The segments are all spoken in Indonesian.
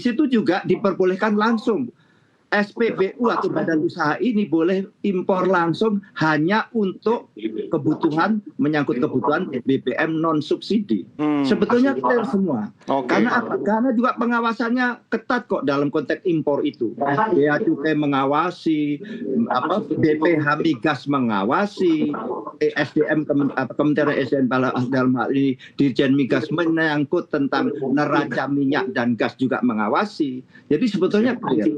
situ juga diperbolehkan langsung. SPBU atau badan usaha ini boleh impor langsung hanya untuk kebutuhan, menyangkut kebutuhan BBM non subsidi. Sebetulnya clear semua. Karena apa? Karena juga pengawasannya ketat kok dalam konteks impor itu. Bea Cukai mengawasi, BPH Migas mengawasi, Kementerian SDM dalam hal ini Dirjen Migas menyangkut tentang neraca minyak dan gas juga mengawasi. Jadi sebetulnya clear.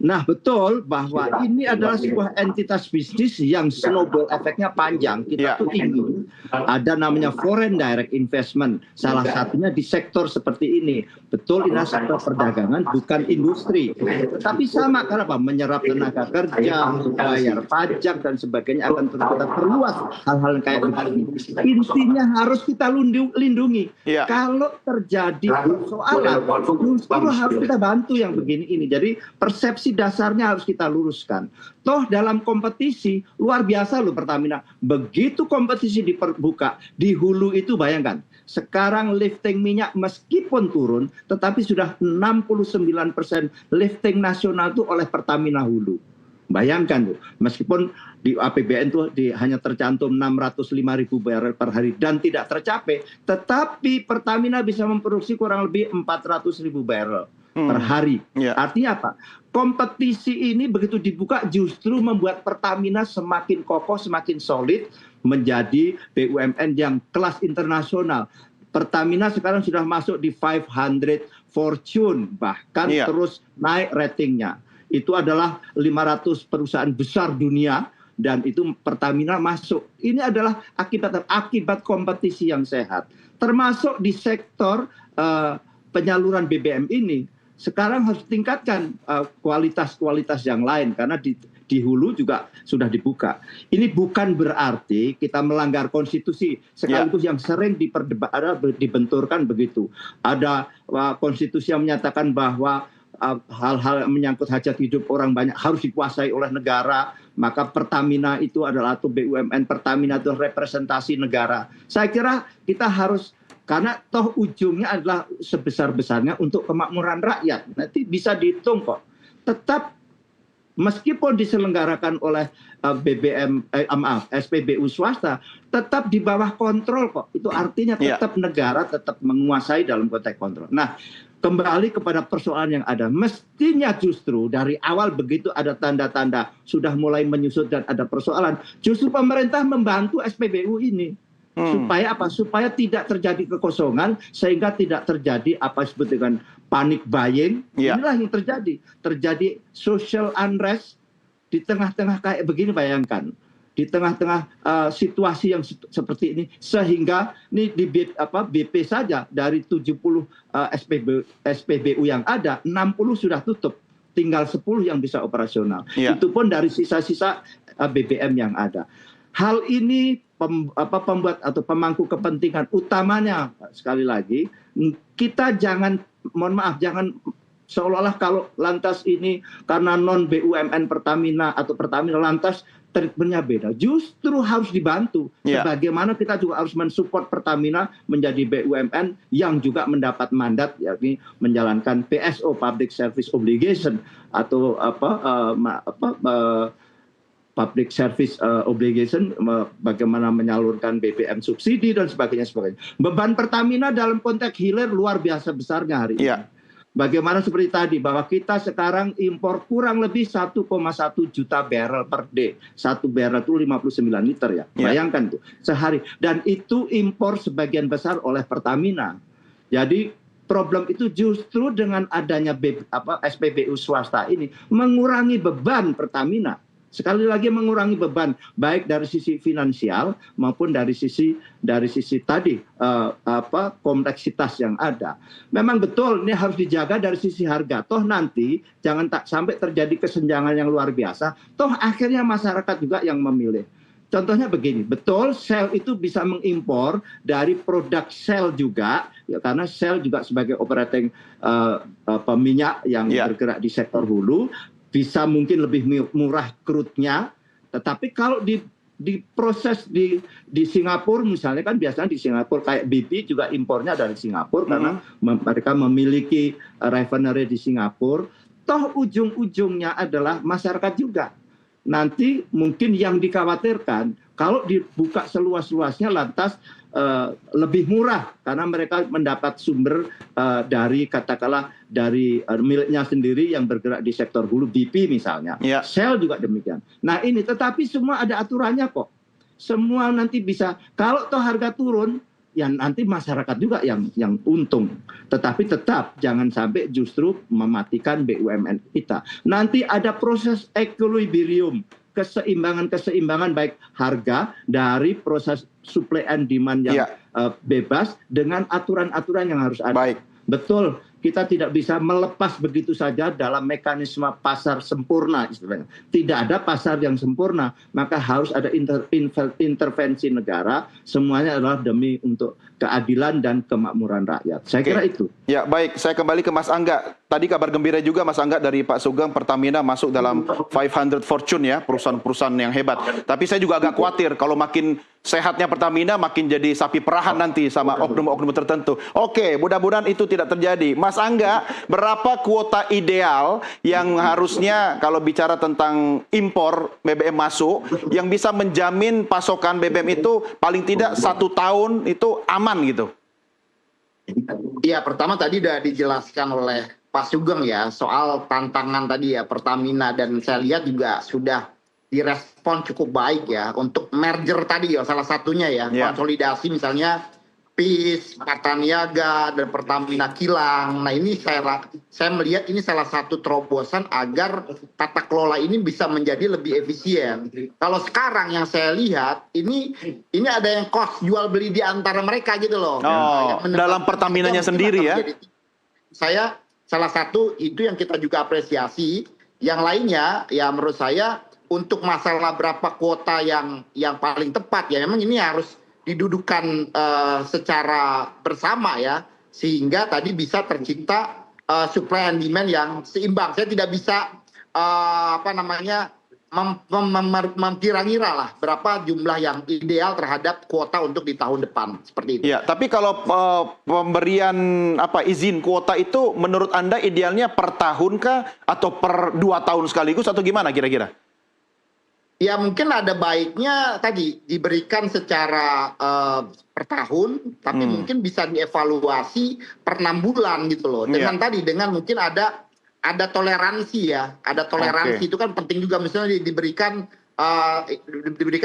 Nah, betul bahwa ini adalah sebuah entitas bisnis yang snowball efeknya panjang. Kita tuh ingin ada namanya foreign direct investment. Salah satunya di sektor seperti ini. Betul, ini sektor perdagangan, bukan industri. Tetapi sama, kenapa? Menyerap tenaga kerja, bayar pajak, dan sebagainya akan terus kita perluas hal-hal yang kayak begini. Intinya harus kita lindungi. Kalau terjadi persoalan, justru harus kita bantu yang begini ini. Jadi persepsi dasarnya harus kita luruskan. Toh dalam kompetisi luar biasa loh Pertamina. Begitu kompetisi dibuka di hulu itu, bayangkan. Sekarang lifting minyak meskipun turun, tetapi sudah 69% lifting nasional itu oleh Pertamina hulu. Bayangkan tuh, meskipun di APBN tuh hanya tercantum 605.000 barel per hari dan tidak tercapai, tetapi Pertamina bisa memproduksi kurang lebih 400.000 barel per hari. Artinya apa? Kompetisi ini begitu dibuka justru membuat Pertamina semakin kokoh, semakin solid menjadi BUMN yang kelas internasional. Pertamina sekarang sudah masuk di 500 Fortune, bahkan terus naik ratingnya. Itu adalah 500 perusahaan besar dunia dan itu Pertamina masuk. Ini adalah akibat kompetisi yang sehat. Termasuk di sektor penyaluran BBM ini. Sekarang harus tingkatkan kualitas-kualitas yang lain karena di hulu juga sudah dibuka. Ini bukan berarti kita melanggar konstitusi sekaligus yang sering dibenturkan begitu. Ada konstitusi yang menyatakan bahwa hal-hal yang menyangkut hajat hidup orang banyak harus dikuasai oleh negara, maka Pertamina itu adalah, atau BUMN Pertamina itu representasi negara. Saya kira kita harus, karena toh ujungnya adalah sebesar-besarnya untuk kemakmuran rakyat. Nanti bisa dihitung kok. Tetap meskipun diselenggarakan oleh SPBU swasta, tetap di bawah kontrol kok. Itu artinya tetap negara tetap menguasai dalam konteks kontrol. Nah, kembali kepada persoalan yang ada. Mestinya justru dari awal begitu ada tanda-tanda sudah mulai menyusut dan ada persoalan, justru pemerintah membantu SPBU ini. Supaya apa? Supaya tidak terjadi kekosongan, sehingga tidak terjadi apa disebut dengan panic buying. Inilah yang terjadi. Terjadi social unrest di tengah-tengah kayak begini, bayangkan. Di tengah-tengah situasi yang seperti ini, sehingga ini di BP saja dari 70 SPBU yang ada, 60 sudah tutup. Tinggal 10 yang bisa operasional. Itu pun dari sisa-sisa BBM yang ada. Hal ini pembuat atau pemangku kepentingan utamanya, sekali lagi, kita jangan, mohon maaf, jangan seolah-olah kalau lantas ini karena non BUMN Pertamina atau Pertamina lantas treatmentnya beda. Justru harus dibantu. Sebagaimana kita juga harus mensupport Pertamina menjadi BUMN yang juga mendapat mandat, yakni menjalankan PSO, Public Service Obligation, atau Public Service Obligation, bagaimana menyalurkan BBM subsidi dan sebagainya. Beban Pertamina dalam konteks hilir luar biasa besarnya hari ini. Bagaimana seperti tadi, bahwa kita sekarang impor kurang lebih 1,1 juta barrel per day. 1 barrel itu 59 liter ya. Bayangkan tuh, sehari. Dan itu impor sebagian besar oleh Pertamina. Jadi problem itu justru dengan adanya SPBU swasta ini mengurangi beban Pertamina. Sekali lagi mengurangi beban baik dari sisi finansial maupun dari sisi tadi kompleksitas yang ada. Memang betul ini harus dijaga dari sisi harga. Toh nanti jangan sampai terjadi kesenjangan yang luar biasa. Toh akhirnya masyarakat juga yang memilih. Contohnya begini, betul Shell itu bisa mengimpor dari produk Shell juga, ya, karena Shell juga sebagai operating peminyak yang bergerak di sektor hulu, bisa mungkin lebih murah crude-nya, tetapi kalau diproses di Singapura misalnya, kan biasanya di Singapura kayak BP juga impornya dari Singapura karena mereka memiliki refinery di Singapura. Toh ujung-ujungnya adalah masyarakat juga. Nanti mungkin yang dikhawatirkan kalau dibuka seluas-luasnya lantas lebih murah karena mereka mendapat sumber dari katakanlah dari miliknya sendiri yang bergerak di sektor hulu, BP misalnya. Shell juga demikian. Nah ini tetapi semua ada aturannya kok. Semua nanti bisa, kalau toh harga turun ya nanti masyarakat juga yang untung. Tetapi tetap jangan sampai justru mematikan BUMN kita. Nanti ada proses equilibrium, keseimbangan baik harga dari proses supply and demand yang bebas dengan aturan-aturan yang harus ada. Baik. Betul, kita tidak bisa melepas begitu saja dalam mekanisme pasar sempurna istilahnya. Tidak ada pasar yang sempurna, maka harus ada intervensi negara. Semuanya adalah demi untuk keadilan dan kemakmuran rakyat. Saya kira itu. Ya, baik. Saya kembali ke Mas Angga. Tadi kabar gembira juga Mas Angga dari Pak Sugeng, Pertamina masuk dalam 500 Fortune ya, perusahaan-perusahaan yang hebat. Tapi saya juga agak khawatir kalau makin sehatnya Pertamina makin jadi sapi perahan nanti sama oknum-oknum tertentu. Oke, mudah-mudahan itu tidak terjadi. Mas Angga, berapa kuota ideal yang harusnya kalau bicara tentang impor BBM masuk yang bisa menjamin pasokan BBM itu paling tidak 1 tahun itu aman gitu? Iya, pertama tadi sudah dijelaskan oleh Pak Sugeng ya soal tantangan tadi ya Pertamina, dan saya lihat juga sudah direspon cukup baik ya untuk merger tadi ya, salah satunya ya konsolidasi misalnya PIS, Pertaniaga dan Pertamina Kilang. Nah ini saya melihat ini salah satu terobosan agar tata kelola ini bisa menjadi lebih efisien. Kalau sekarang yang saya lihat ini ada yang cost jual beli di antara mereka gitu loh. Dalam Pertaminanya sendiri ya. Saya salah satu itu yang kita juga apresiasi. Yang lainnya ya menurut saya untuk masalah berapa kuota yang paling tepat ya memang ini harus didudukan secara bersama ya, sehingga tadi bisa tercipta supply and demand yang seimbang. Saya tidak bisa mengkira-ngira lah berapa jumlah yang ideal terhadap kuota untuk di tahun depan seperti itu. Ya, tapi kalau pemberian izin kuota itu menurut Anda idealnya per tahun kah atau per 2 tahun sekaligus atau gimana kira-kira? Ya mungkin ada baiknya tadi diberikan secara per tahun, tapi mungkin bisa dievaluasi per 6 bulan gitu loh. Dengan tadi dengan mungkin ada toleransi ya, ada toleransi itu kan penting juga, misalnya diberikan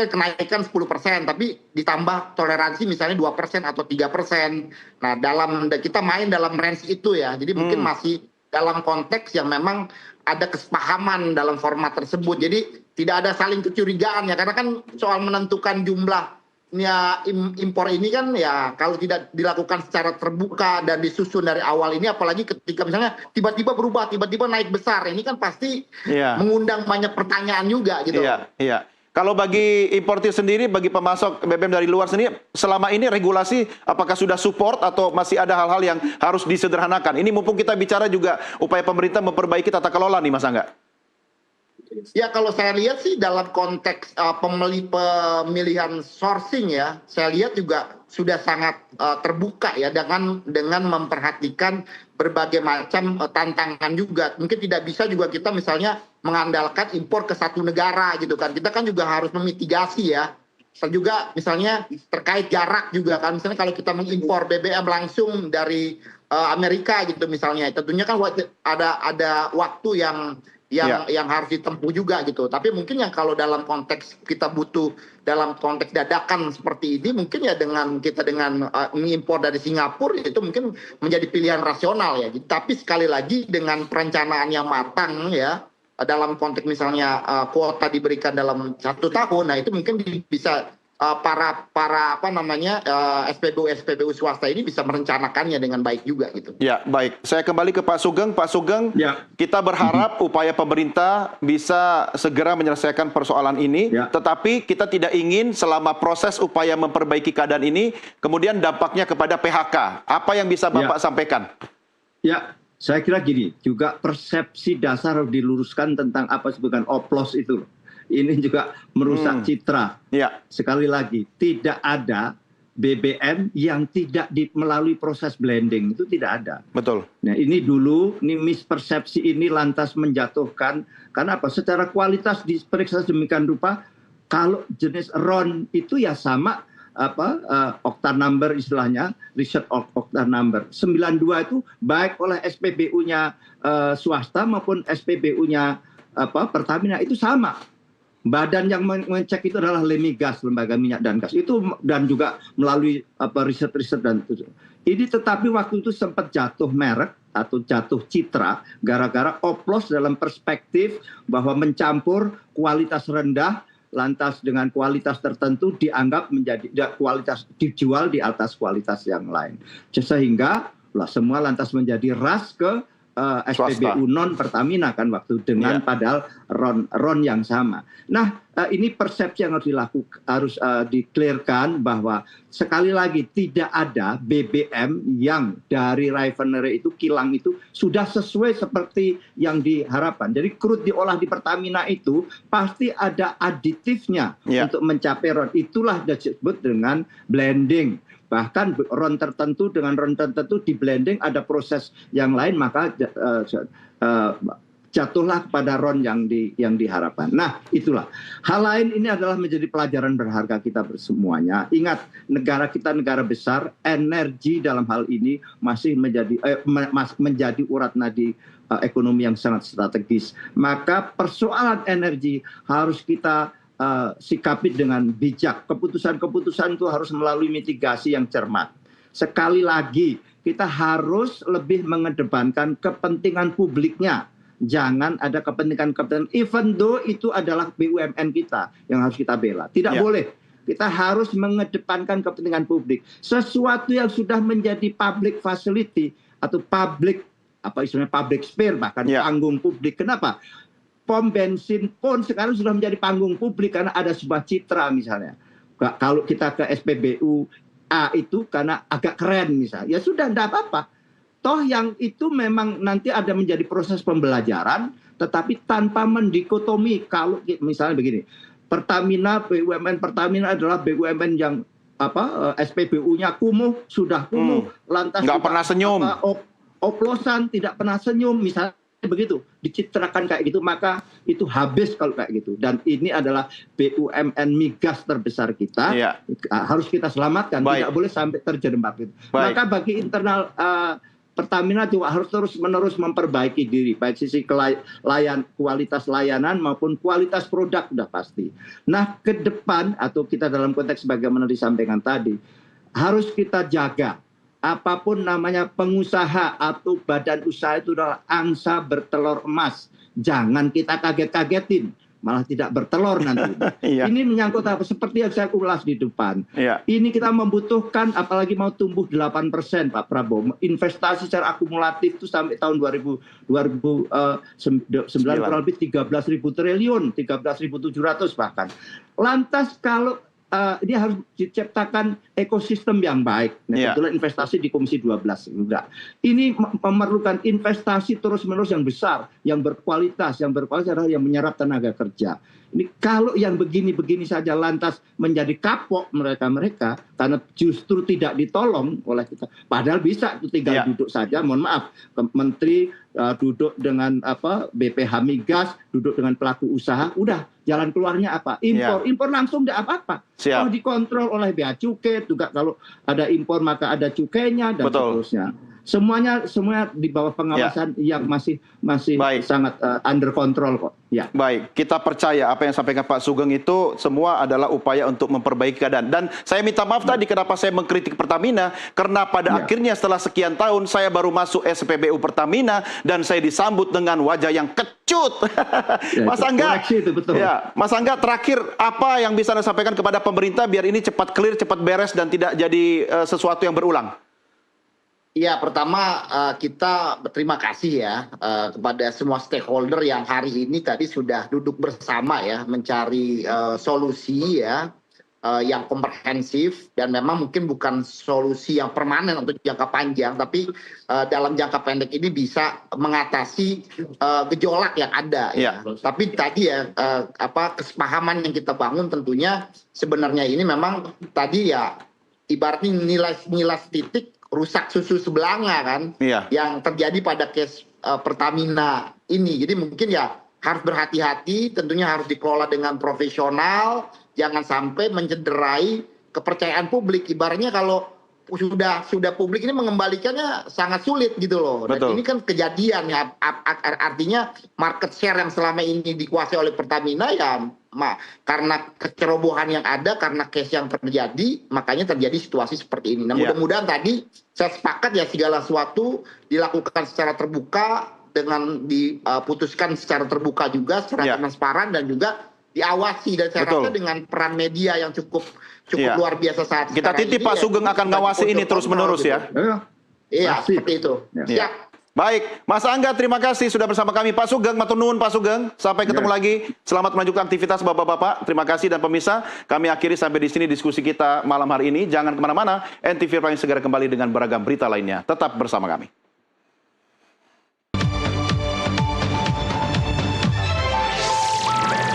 kenaikan 10%, tapi ditambah toleransi misalnya 2% atau 3%. Nah kita main dalam range itu ya, jadi mungkin masih dalam konteks yang memang ada kesepahaman dalam format tersebut. Jadi tidak ada saling kecurigaan ya, karena kan soal menentukan jumlahnya impor ini kan ya kalau tidak dilakukan secara terbuka dan disusun dari awal ini, apalagi ketika misalnya tiba-tiba berubah, tiba-tiba naik besar, ini kan pasti mengundang banyak pertanyaan juga gitu. Iya. Kalau bagi importir sendiri, bagi pemasok BBM dari luar sendiri, selama ini regulasi apakah sudah support atau masih ada hal-hal yang harus disederhanakan? Ini mumpung kita bicara juga upaya pemerintah memperbaiki tata kelola nih Mas Angga. Ya kalau saya lihat sih dalam konteks pemilihan sourcing ya, saya lihat juga sudah sangat terbuka ya dengan memperhatikan berbagai macam tantangan juga. Mungkin tidak bisa juga kita misalnya mengandalkan impor ke satu negara gitu kan. Kita kan juga harus memitigasi ya. Juga misalnya terkait jarak juga kan. Misalnya kalau kita mengimpor BBM langsung dari Amerika gitu misalnya, tentunya kan ada waktu yang harus ditempuh juga gitu. Tapi mungkin yang kalau dalam konteks kita butuh dalam konteks dadakan seperti ini, mungkin ya dengan mengimpor dari Singapura itu mungkin menjadi pilihan rasional ya. Tapi sekali lagi dengan perencanaan yang matang ya, dalam konteks misalnya kuota diberikan dalam 1 tahun, nah itu mungkin bisa para SPBU swasta ini bisa merencanakannya dengan baik juga gitu. Ya, baik. Saya kembali ke Pak Sugeng. Pak Sugeng, kita berharap upaya pemerintah bisa segera menyelesaikan persoalan ini, tetapi kita tidak ingin selama proses upaya memperbaiki keadaan ini kemudian dampaknya kepada PHK. Apa yang bisa Bapak sampaikan? Ya, saya kira gini, juga persepsi dasar harus diluruskan tentang apa disebutkan oplos itu. ini juga merusak citra. Ya, Sekali lagi, tidak ada BBM yang tidak melalui proses blending, itu tidak ada. betul. Nah ini dulu, ini mispersepsi ini lantas menjatuhkan, karena apa? Secara kualitas diperiksa sedemikian rupa, kalau jenis RON itu ya sama, octane number istilahnya, research octane number. 92 itu baik oleh SPBU-nya swasta maupun SPBU-nya Pertamina itu sama. Badan yang mengecek itu adalah Lemigas, Lembaga Minyak dan Gas itu, dan juga melalui riset-riset dan itu. Ini tetapi waktu itu sempat jatuh merek atau jatuh citra gara-gara oplos dalam perspektif bahwa mencampur kualitas rendah lantas dengan kualitas tertentu dianggap menjadi kualitas dijual di atas kualitas yang lain. Sehingga semua lantas menjadi ras ke SPBU non Pertamina kan waktu dengan padahal RON yang sama. Nah ini persepsi yang harus di-clearkan bahwa sekali lagi tidak ada BBM yang dari refinery itu kilang itu sudah sesuai seperti yang diharapkan. Jadi crude diolah di Pertamina itu pasti ada aditifnya untuk mencapai RON. Itulah disebut dengan blending. Bahkan RON tertentu dengan RON tertentu di blending ada proses yang lain, maka jatuhlah kepada RON yang diharapkan. Nah itulah. Hal lain ini adalah menjadi pelajaran berharga kita semuanya. Ingat, negara kita negara besar, energi dalam hal ini masih menjadi urat nadi ekonomi yang sangat strategis. Maka persoalan energi harus kita sikapi dengan bijak. Keputusan-keputusan itu harus melalui mitigasi yang cermat. Sekali lagi, kita harus lebih mengedepankan kepentingan publiknya. Jangan ada kepentingan-kepentingan, even though itu adalah BUMN kita yang harus kita bela. Tidak boleh. Kita harus mengedepankan kepentingan publik. Sesuatu yang sudah menjadi public facility atau public, public sphere, bahkan panggung publik. Kenapa? Pom bensin pun sekarang sudah menjadi panggung publik karena ada sebuah citra misalnya. Kalau kita ke SPBU A itu karena agak keren misalnya, ya sudah tidak apa-apa. Toh yang itu memang nanti ada menjadi proses pembelajaran, tetapi tanpa mendikotomi. Kalau misalnya begini, Pertamina, BUMN Pertamina adalah BUMN yang SPBU-nya kumuh, sudah kumuh, lantas nggak pernah senyum, oplosan, tidak pernah senyum misalnya. Begitu dicitrakan kayak gitu, maka itu habis kalau kayak gitu. Dan ini adalah BUMN migas terbesar kita, harus kita selamatkan. Tidak boleh sampai terjerembab gitu. Maka bagi internal Pertamina juga harus terus-menerus memperbaiki diri, baik sisi kualitas layanan maupun kualitas produk sudah pasti. Nah ke depan, atau kita dalam konteks bagaimana disampaikan tadi, harus kita jaga. Apapun namanya pengusaha atau badan usaha itu adalah angsa bertelur emas. Jangan kita kaget-kagetin, malah tidak bertelur nanti. Ini menyangkut apa? Seperti yang saya ulas di depan. Ini kita membutuhkan, apalagi mau tumbuh 8% Pak Prabowo. Investasi secara akumulatif itu sampai tahun 2009 kurang lebih 13.000 triliun, 13.700 bahkan. Lantas kalau ini harus diciptakan ekosistem yang baik. Nah, kebetulan investasi di Komisi 12 juga. Ini memerlukan investasi terus-menerus yang besar, yang berkualitas adalah yang menyerap tenaga kerja. Ini kalau yang begini-begini saja lantas menjadi kapok mereka karena justru tidak ditolong oleh kita. Padahal bisa itu tinggal duduk saja, mohon maaf, Menteri duduk dengan BPH Migas, duduk dengan pelaku usaha, udah jalan keluarnya apa? Impor langsung tidak apa-apa. Kalau dikontrol oleh bea cukai juga, kalau ada impor maka ada cukainya dan seterusnya. Semuanya di bawah pengawasan yang masih sangat under control kok. Baik, kita percaya apa yang sampaikan Pak Sugeng itu semua adalah upaya untuk memperbaiki keadaan. Dan saya minta maaf tadi kenapa saya mengkritik Pertamina, karena pada akhirnya setelah sekian tahun saya baru masuk SPBU Pertamina dan saya disambut dengan wajah yang kecut. Mas Angga, Mas Angga, terakhir apa yang bisa Anda sampaikan kepada pemerintah biar ini cepat clear, cepat beres dan tidak jadi sesuatu yang berulang? Ya, pertama kita berterima kasih ya kepada semua stakeholder yang hari ini tadi sudah duduk bersama ya mencari solusi ya yang komprehensif dan memang mungkin bukan solusi yang permanen untuk jangka panjang, tapi dalam jangka pendek ini bisa mengatasi gejolak yang ada. Ya. Tapi tadi ya kesepahaman yang kita bangun tentunya sebenarnya ini memang tadi ya ibaratnya nilai titik rusak susu sebelanga kan, yang terjadi pada case Pertamina ini. Jadi mungkin ya harus berhati-hati, tentunya harus dikelola dengan profesional, jangan sampai mencederai kepercayaan publik. Ibaratnya kalau sudah publik ini mengembalikannya sangat sulit gitu loh. Dan ini kan kejadian ya, artinya market share yang selama ini dikuasai oleh Pertamina ya karena kecerobohan yang ada, karena case yang terjadi, makanya terjadi situasi seperti ini. Nah mudah-mudahan tadi saya sepakat ya segala sesuatu dilakukan secara terbuka, dengan diputuskan secara terbuka juga, secara transparan dan juga diawasi, dan saya rasa dengan peran media yang cukup luar biasa saat kita titip Pak Sugeng akan ngawasi ini terus menerus gitu. Iya, seperti itu. Siap. Baik, Mas Angga terima kasih sudah bersama kami. Pak Sugeng, matur nuwun Pak Sugeng. Sampai ketemu lagi. Selamat melanjutkan aktivitas Bapak-bapak. Terima kasih, dan pemirsa, kami akhiri sampai di sini diskusi kita malam hari ini. Jangan kemana-mana, NTV Prime segera kembali dengan beragam berita lainnya. Tetap bersama kami.